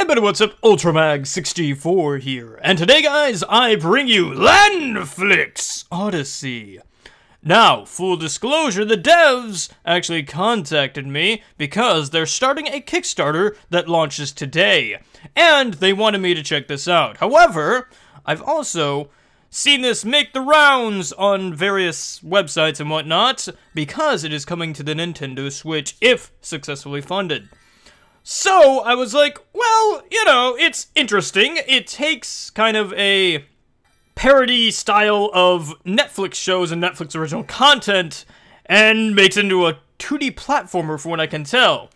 Everybody, what's up? Ultramag64 here, and today, guys, I bring you Landflix Odyssey. Now, full disclosure, the devs actually contacted me because they're starting a Kickstarter that launches today, and they wanted me to check this out. However, I've also seen this make the rounds on various websites and whatnot because it is coming to the Nintendo Switch if successfully funded. So, I was like, well, you know, it's interesting. It takes kind of a parody style of Netflix shows and Netflix original content and makes it into a 2D platformer from what I can tell.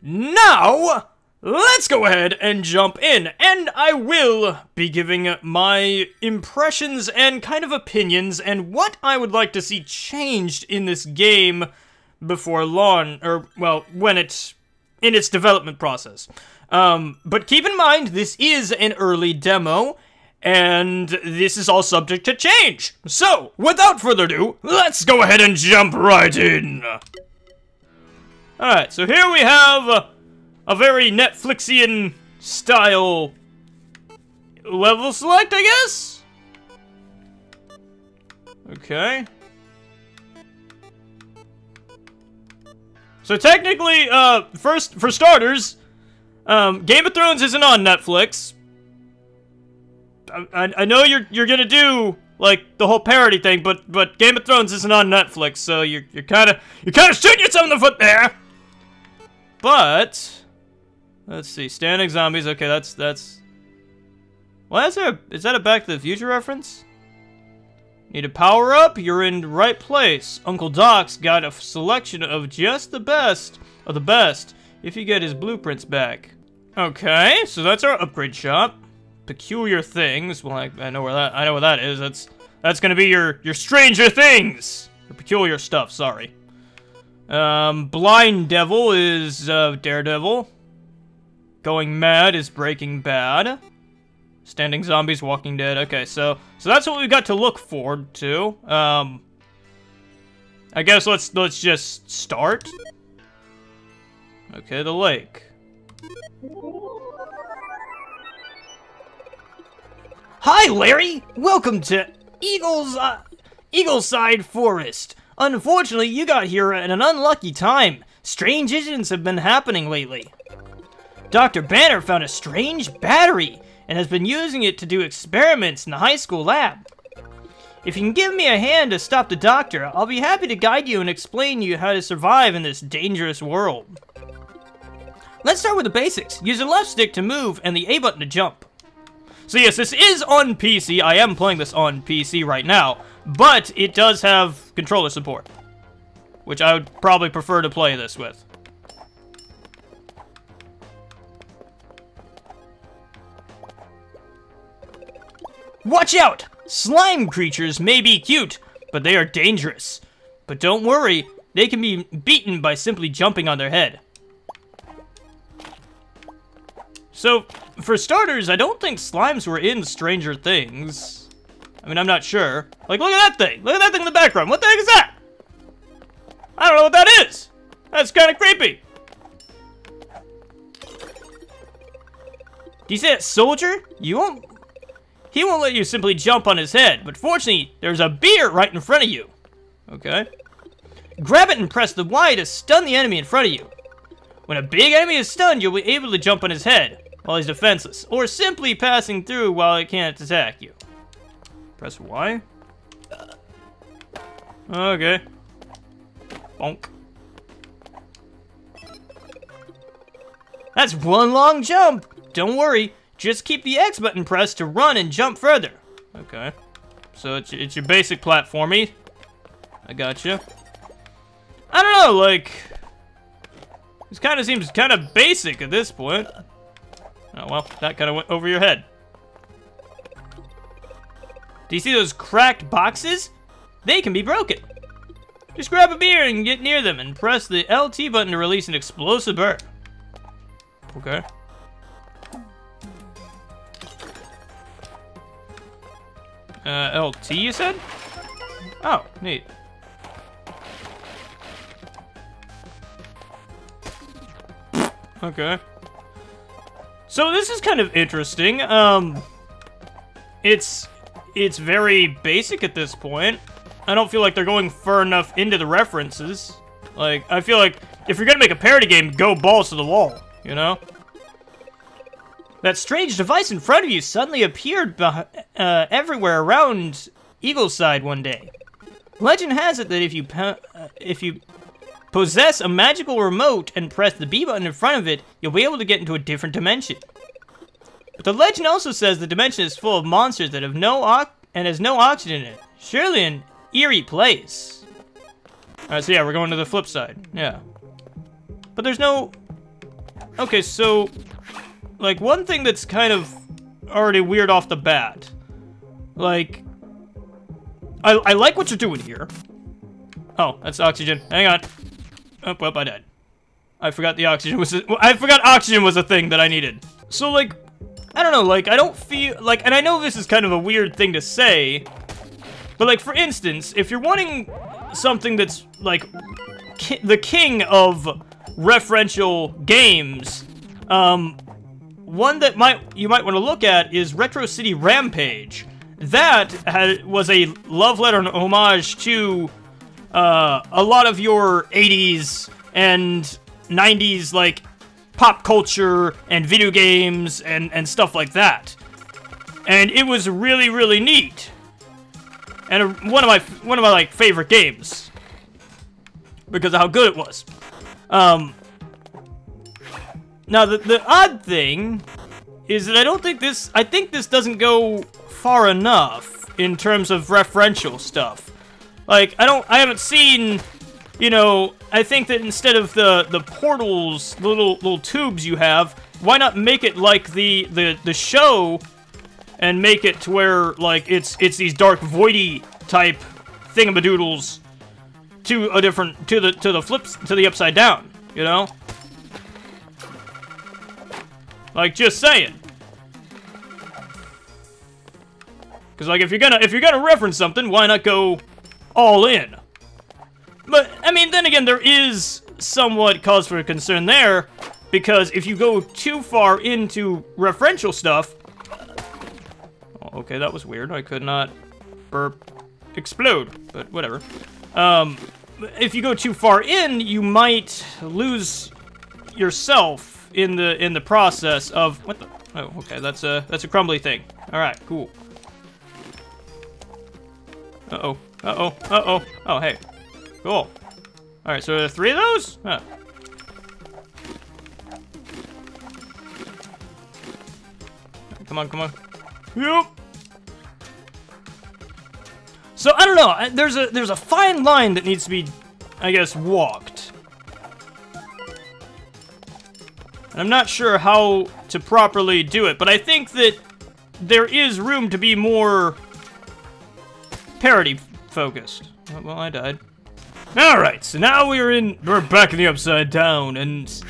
Now, let's go ahead and jump in, and I will be giving my impressions and kind of opinions and what I would like to see changed in this game before launch, or, well, when it's in its development process. But keep in mind, this is an early demo, and this is all subject to change. So, without further ado, let's go ahead and jump right in. Alright, so here we have a very Netflixian style level select, I guess? Okay. So technically, first, for starters, Game of Thrones isn't on Netflix. I know you're gonna do like the whole parody thing, but Game of Thrones isn't on Netflix, so you're kind of shooting yourself in the foot there. But let's see, standing zombies. Okay, that's. Why is that a Back to the Future reference? Need a power up? You're in the right place. Uncle Doc's got a selection of just the best of the best if you get his blueprints back. Okay, so that's our upgrade shop. Peculiar things. Well, I know where that is. That's gonna be your Stranger Things. Your peculiar stuff, sorry. Blind Devil is Daredevil. Going Mad is Breaking Bad. Standing Zombies, Walking Dead. Okay, so that's what we've got to look forward to. I guess let's just start. Okay, the lake. Hi, Larry. Welcome to Eagleside Forest. Unfortunately, you got here at an unlucky time. Strange incidents have been happening lately. Dr. Banner found a strange battery and has been using it to do experiments in the high school lab. If you can give me a hand to stop the doctor, I'll be happy to guide you and explain you how to survive in this dangerous world. Let's start with the basics. Use the left stick to move and the A button to jump. So yes, this is on PC. I am playing this on PC right now, but it does have controller support, which I would probably prefer to play this with. Watch out! Slime creatures may be cute, but they are dangerous. But don't worry, they can be beaten by simply jumping on their head. So, for starters, I don't think slimes were in Stranger Things. I mean, I'm not sure. Like, look at that thing! Look at that thing in the background! What the heck is that? I don't know what that is! That's kind of creepy! Do you say that soldier? He won't let you simply jump on his head, but fortunately, there's a beer right in front of you. Okay. Grab it and press the Y to stun the enemy in front of you. When a big enemy is stunned, you'll be able to jump on his head while he's defenseless, or simply passing through while it can't attack you. Press Y. Okay. Bonk. That's one long jump! Don't worry. Just keep the X button pressed to run and jump further. Okay. So it's your basic platformy. I gotcha. I don't know, like, this kind of seems kind of basic at this point. Oh, well, that kind of went over your head. Do you see those cracked boxes? They can be broken. Just grab a beer and get near them and press the LT button to release an explosive burn. Okay. LT, you said? Oh, neat. Okay. So this is kind of interesting. It's very basic at this point. I don't feel like they're going far enough into the references. Like, I feel like if you're gonna make a parody game, go balls to the wall, you know? That strange device in front of you suddenly appeared everywhere around Eagleside one day. Legend has it that if you possess a magical remote and press the B button in front of it, you'll be able to get into a different dimension. But the legend also says the dimension is full of monsters that have has no oxygen in it. Surely an eerie place. Alright, so yeah, we're going to the flip side. Yeah. But there's no... Okay, so... Like, one thing that's kind of already weird off the bat. Like... I like what you're doing here. Oh, that's oxygen. Hang on. Oh, well, I died. I forgot the oxygen was... I forgot oxygen was a thing that I needed. So, like... I don't know, like, I don't feel... Like, and I know this is kind of a weird thing to say... But, like, for instance, if you're wanting something that's, like, the king of referential games, one that you might want to look at is Retro City Rampage. That was a love letter and homage to a lot of your 80s and 90s, like, pop culture and video games and stuff like that. And it was really, really neat. And one of my like favorite games because of how good it was. Now the odd thing is that I think this doesn't go far enough in terms of referential stuff. Like I haven't seen, you know, I think that instead of the portals, the little tubes you have, why not make it like the show? And make it to where, like, it's these dark voidy type thingamadoodles to the upside down, you know? Like, just saying. Cause like if you're gonna reference something, why not go all in? But I mean, then again, there is somewhat cause for concern there, because if you go too far into referential stuff. Okay, that was weird. I could not explode, but whatever. If you go too far in, you might lose yourself in the process of what the. Oh, okay, that's a crumbly thing. All right, cool. Uh-oh, uh-oh, uh-oh. Oh, hey, cool. All right, so there are 3 of those. Huh. Come on, come on. Yep. So I don't know. There's a fine line that needs to be, I guess, walked. And I'm not sure how to properly do it, but I think that there is room to be more parody focused. Oh, well, I died. All right, so now we're back in the Upside Down, and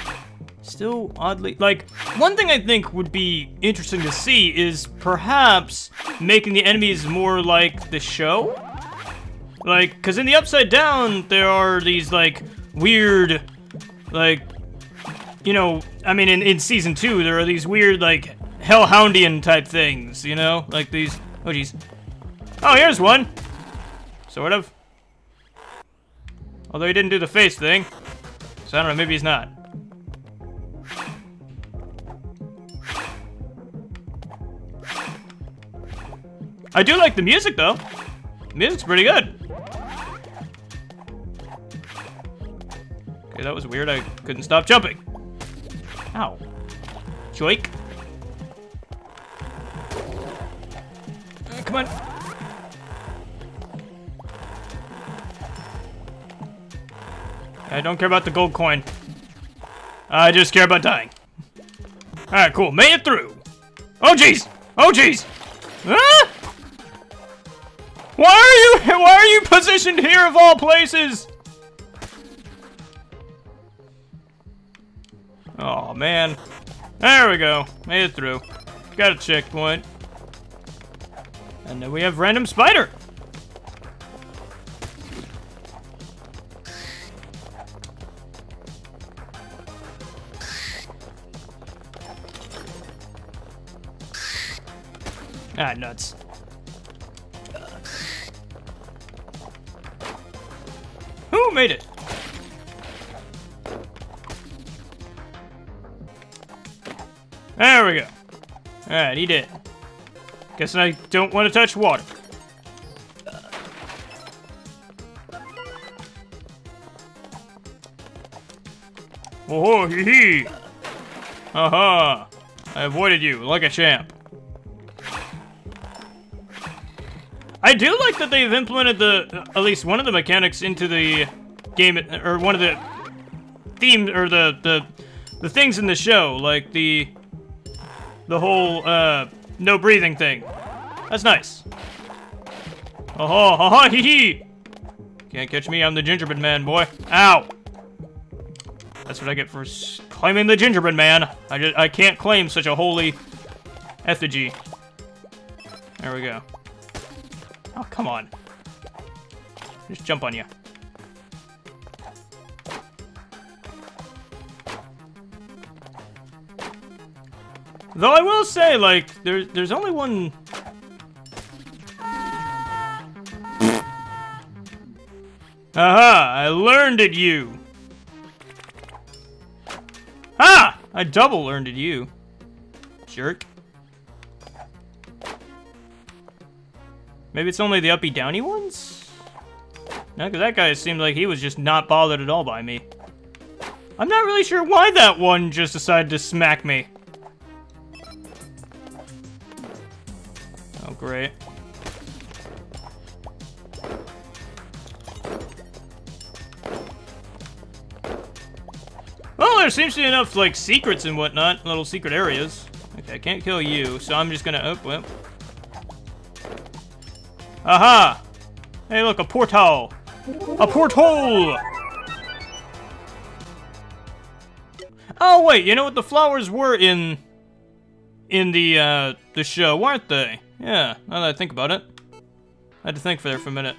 still oddly, like, one thing I think would be interesting to see is perhaps making the enemies more like the show. Like, because in the Upside Down, there are these, like, weird, like, you know, I mean, in Season 2, there are these weird, like, Hellhoundian type things, you know? Like these, oh, jeez. Oh, here's one! Sort of. Although he didn't do the face thing. So I don't know, maybe he's not. I do like the music, though. The music's pretty good. Okay, that was weird. I couldn't stop jumping. Ow. Joik. Come on. I don't care about the gold coin. I just care about dying. Alright, cool. Made it through. Oh, jeez. Oh, jeez. Ah! Why are you positioned here of all places? Oh, man. There we go. Made it through. Got a checkpoint. And then we have random spider. Ah, nuts. Who made it? There we go. Alright, he did. Guess I don't want to touch water. Oh, hee hee! Aha! I avoided you like a champ. I do like that they've implemented at least one of the mechanics into the game, or one of the themes, or the things in the show, like the whole no breathing thing. That's nice. Oh, ha ha, hee hee! Can't catch me, I'm the gingerbread man, boy. Ow! That's what I get for claiming the gingerbread man. I can't claim such a holy effigy. There we go. Oh, come on. Just jump on you. Though I will say, like, there's only one... Aha! I learned at you! Ah! I double learned at you. Jerk. Maybe it's only the uppy-downy ones? No, because that guy seemed like he was just not bothered at all by me. I'm not really sure why that one just decided to smack me. Oh, great. Well, there seems to be enough, like, secrets and whatnot. Little secret areas. Okay, I can't kill you, so I'm just gonna... Oh, well... Aha! Hey, look, a portal! A porthole! Oh, wait, you know what? The flowers were in the show, weren't they? Yeah, now that I think about it. I had to think there for a minute.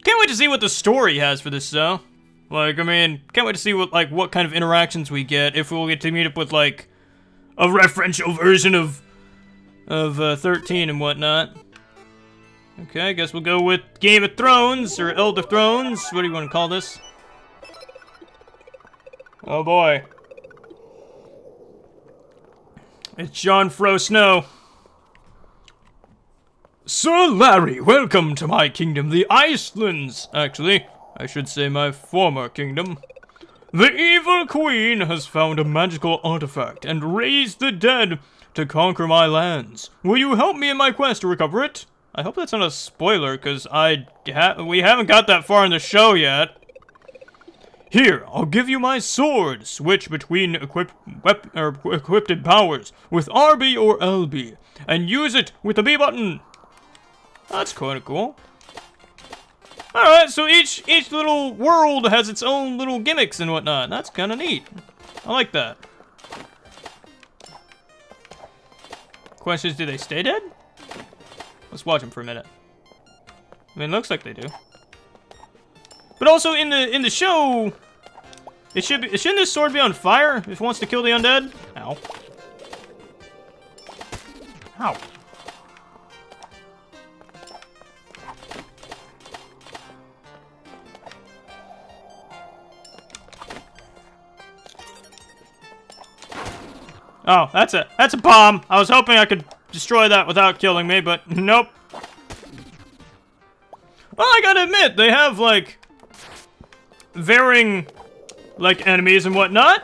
Can't wait to see what the story has for this, though. Like, I mean, can't wait to see what kind of interactions we get, if we'll get to meet up with, like, a referential version of 13 and whatnot. Okay, I guess we'll go with Game of Thrones, or Elder Thrones. What do you want to call this? Oh boy. It's Jon Snow. Sir Larry, welcome to my kingdom, the Icelands. Actually, I should say my former kingdom. The evil queen has found a magical artifact and raised the dead to conquer my lands. Will you help me in my quest to recover it? I hope that's not a spoiler, because we haven't got that far in the show yet. Here, I'll give you my sword. Switch between equipped powers with RB or LB, and use it with the B button. That's kind of cool. Alright, so each little world has its own little gimmicks and whatnot. That's kind of neat. I like that. Question is, do they stay dead? Let's watch them for a minute. I mean, it looks like they do. But also in the show, shouldn't this sword be on fire if it wants to kill the undead? Ow. Ow. Oh, that's a bomb. I was hoping I could destroy that without killing me, but nope. Well, I gotta admit, they have, like, varying, like, enemies and whatnot.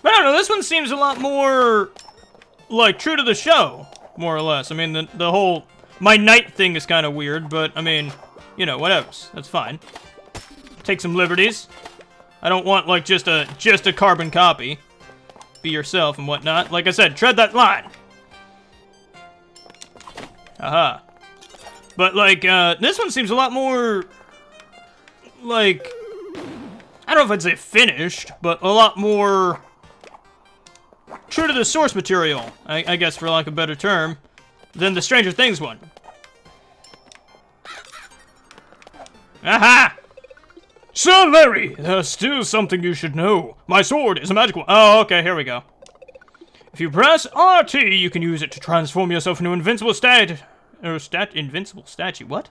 But I don't know, this one seems a lot more, like, true to the show, more or less. I mean, the whole, my knight thing is kind of weird, but, I mean, you know, whatevs. That's fine. Take some liberties. I don't want, like, just a carbon copy. Be yourself and whatnot. Like I said, tread that line. Aha. But, like, this one seems a lot more, like, I don't know if I'd say finished, but a lot more true to the source material, I guess, for lack of a better term, than the Stranger Things one. Aha! Sir Larry, there's still something you should know. My sword is a magical... Oh, okay, here we go. If you press RT, you can use it to transform yourself into invincible invincible statue, what?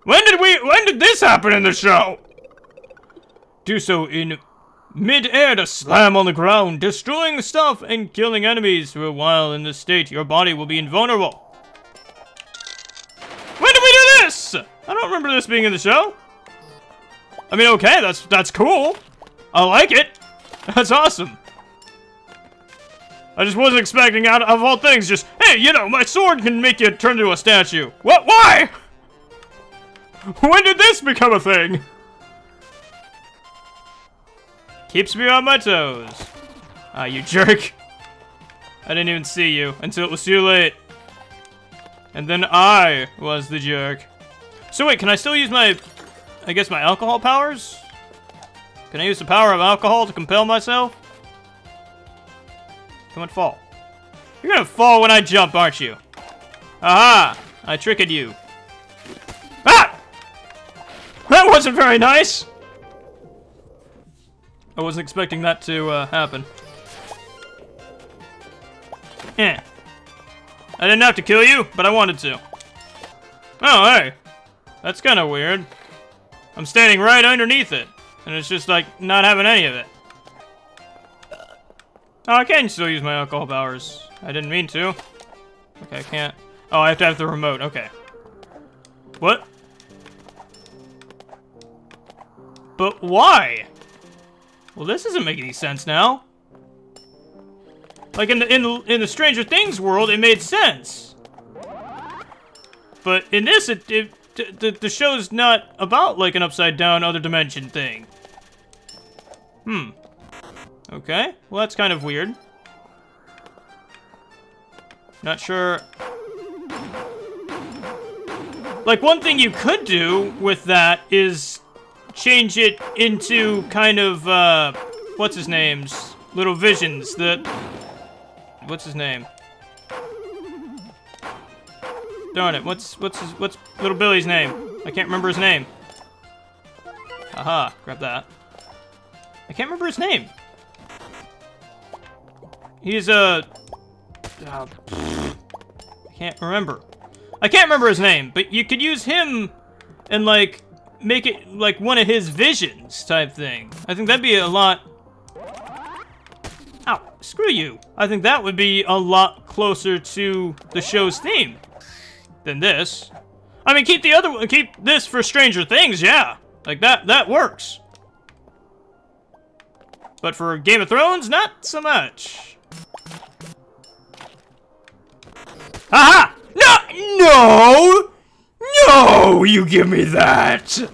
When did this happen in the show? Do so in mid-air to slam on the ground, destroying stuff and killing enemies. For a while in this state, your body will be invulnerable. When did we do this? I don't remember this being in the show. I mean, okay, that's cool. I like it. That's awesome. I just wasn't expecting, out of all things, just, hey, you know, my sword can make you turn into a statue. What? Why? When did this become a thing? Keeps me on my toes. Ah, you jerk. I didn't even see you until it was too late. And then I was the jerk. So wait, can I still use my... I guess my alcohol powers? Can I use the power of alcohol to compel myself? Come on, fall. You're gonna fall when I jump, aren't you? Aha! I tricked you. Ah! That wasn't very nice! I wasn't expecting that to happen. Eh. I didn't have to kill you, but I wanted to. Oh, hey. That's kind of weird. I'm standing right underneath it, and it's just like not having any of it. Oh, I can still use my alcohol powers. I didn't mean to. Okay, I can't. Oh, I have to have the remote. Okay. What? But why? Well, this doesn't make any sense now. Like in the Stranger Things world, it made sense. But in this, the show's not about like an upside down other dimension thing. Okay, well that's kind of weird. Not sure. Like one thing you could do with that is change it into kind of what's his name's little visions. What's his name? Darn it! What's little Billy's name? I can't remember his name. Aha! Grab that. I can't remember his name. He's I can't remember. I can't remember his name, but you could use him and like make it like one of his visions type thing. I think that'd be a lot. Ow! Screw you! I think that would be a lot closer to the show's theme than this. I mean, keep the other one. Keep this for Stranger Things, yeah. Like that works. But for Game of Thrones, not so much. Aha! No! No! You give me that!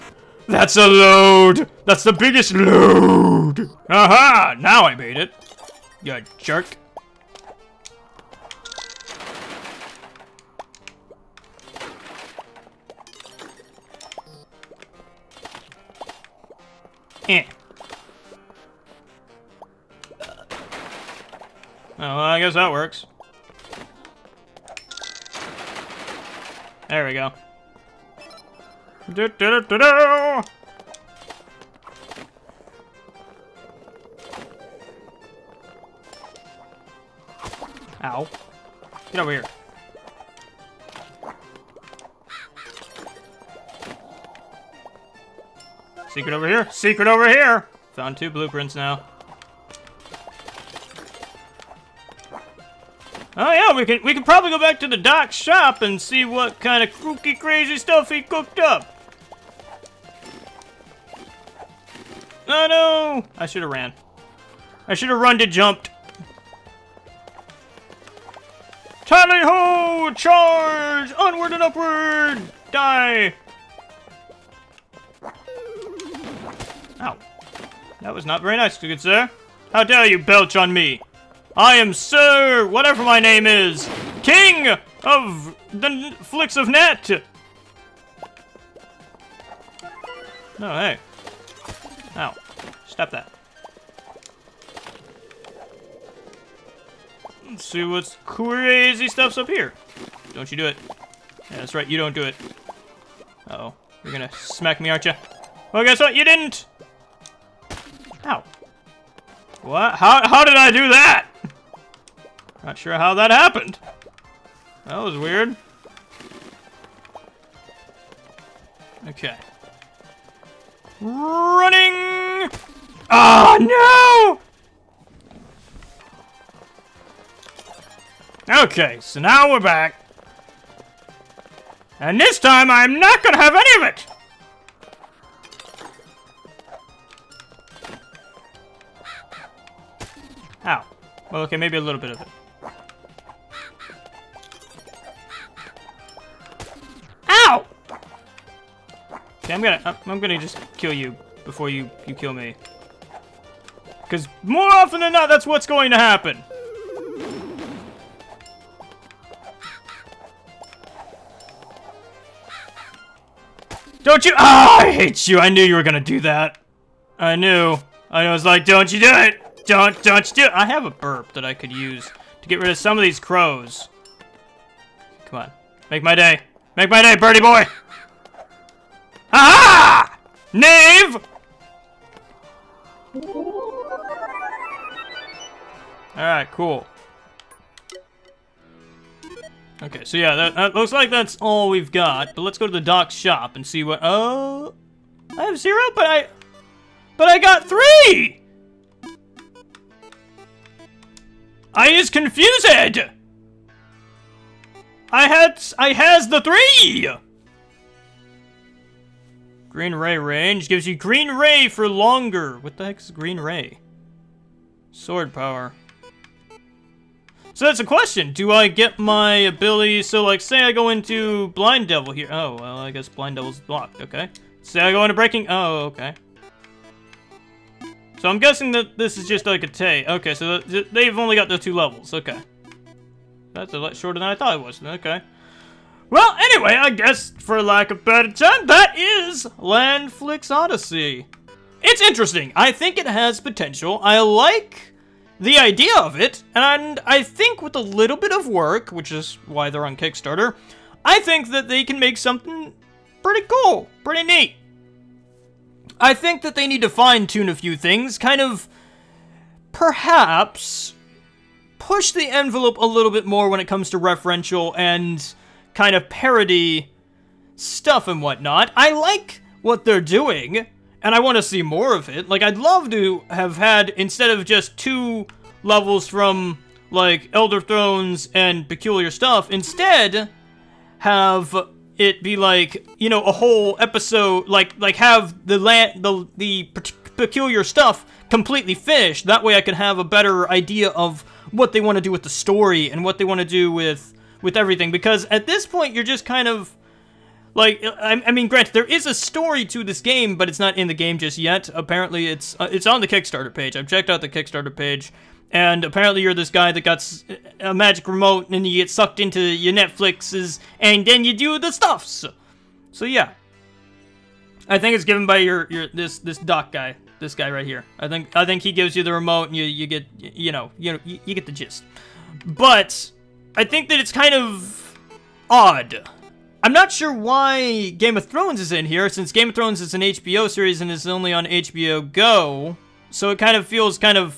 That's a load! That's the biggest load! Aha! Now I made it. You jerk. Eh. Oh, well, I guess that works. There we go. Ow. Get over here. Secret over here. Secret over here. Found 2 blueprints now. Oh yeah, we can probably go back to the doc's shop and see what kind of kooky crazy stuff he cooked up. Oh no! I should have ran. I should have run to jumped. Tally ho! Charge! Onward and upward! Die! Ow. That was not very nice, good sir. How dare you belch on me? I am Sir, whatever my name is, King of the Flicks of Net. No, hey. Ow. Stop that. Let's see what's crazy stuff's up here. Don't you do it. Yeah, that's right, you don't do it. Uh-oh. You're gonna smack me, aren't you? Well, guess what? You didn't. Ow. What? How did I do that? Not sure how that happened. That was weird. Okay. Running! Oh, no! Okay, so now we're back. And this time, I'm not gonna have any of it! Ow. Well, okay, maybe a little bit of it. Ow! Okay, I'm gonna just kill you before you kill me. Because more often than not, that's what's going to happen. Don't you? Oh, I hate you. I knew you were gonna do that. I knew. I was like, don't you do it. Don't you do it. I have a burp that I could use to get rid of some of these crows. Come on. Make my day. Make my day, birdie boy. Aha! Knave! Alright, cool. Okay, so yeah, that looks like that's all we've got. But let's go to the dock shop and see what... Oh... I have 0, but I got 3! I is confused! I has the 3! Green Ray range gives you Green Ray for longer. What the heck is Green Ray? Sword power. So that's a question. Do I get my ability? So, like, say I go into Blind Devil here. Oh, well, I guess Blind Devil's blocked. Okay. Say I go into Breaking. Oh, okay. So I'm guessing that this is just like a Tay. Okay, so they've only got the 2 levels. Okay. That's a lot shorter than I thought it was. Okay. Well, anyway, I guess, for lack of better term, that is Landflix Odyssey. It's interesting. I think it has potential. I like the idea of it, and I think with a little bit of work, which is why they're on Kickstarter, I think that they can make something pretty cool, pretty neat. I think that they need to fine-tune a few things, kind of, perhaps, push the envelope a little bit more when it comes to referential and kind of parody stuff and whatnot. I like what they're doing, and I want to see more of it. Like, I'd love to have had, instead of just 2 levels from, like, Elder Thrones and Peculiar Stuff, instead have it be like, you know, a whole episode, like have the Peculiar Stuff completely finished. That way I could have a better idea of what they want to do with the story and what they want to do with everything, because at this point you're just kind of like, I mean, granted, there is a story to this game, but it's not in the game just yet. Apparently it's on the Kickstarter page. I've checked out the Kickstarter page, and apparently you're this guy that got a magic remote and you get sucked into your Netflixes and then you do the stuffs. So yeah, I think it's given by this doc guy, this guy right here. I think he gives you the remote and you get you get the gist. But I think that it's kind of odd. I'm not sure why Game of Thrones is in here, since Game of Thrones is an HBO series and is only on HBO Go, so it kind of feels kind of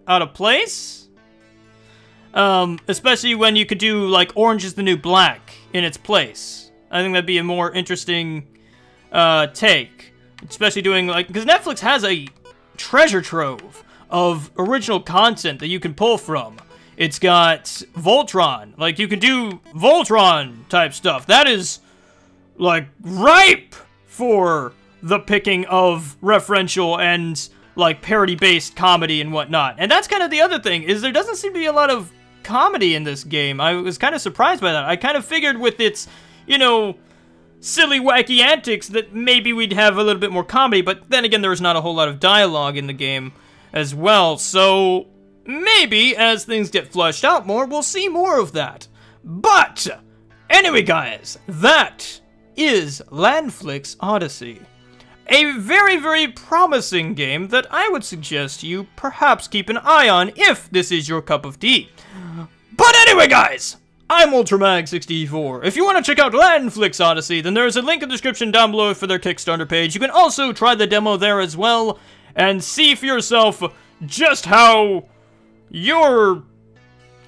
out of place. Especially when you could do, like, Orange is the New Black in its place. I think that'd be a more interesting take. Especially doing, like, because Netflix has a treasure trove of original content that you can pull from. It's got Voltron. Like, you can do Voltron type stuff. That is, like, ripe for the picking of referential and, like, parody-based comedy and whatnot. And that's kind of the other thing, is there doesn't seem to be a lot of comedy in this game. I was kind of surprised by that. I kind of figured with its, you know, silly, wacky antics that maybe we'd have a little bit more comedy, but then again, there's not a whole lot of dialogue in the game as well, so maybe, as things get fleshed out more, we'll see more of that. But, anyway guys, that is Landflix Odyssey. A very, very promising game that I would suggest you perhaps keep an eye on if this is your cup of tea. But anyway guys, I'm Ultramag64. If you want to check out Landflix Odyssey, then there's a link in the description down below for their Kickstarter page. You can also try the demo there as well, and see for yourself just how you're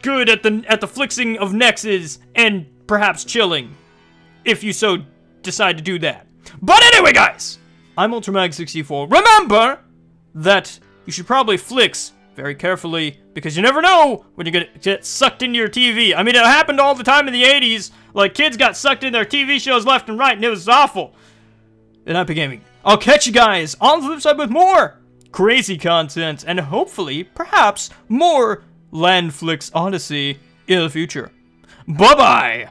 good at the flixing of nexes and perhaps chilling, if you so decide to do that. But anyway, guys, I'm Ultramag64. Remember that you should probably flix very carefully, because you never know when you're gonna get sucked into your TV. I mean, it happened all the time in the 80s. Like, kids got sucked in their TV shows left and right, and it was awful. And Epic Gaming. I'll catch you guys on the flip side with more crazy content, and hopefully, perhaps, more Landflix Odyssey in the future. Bye-bye!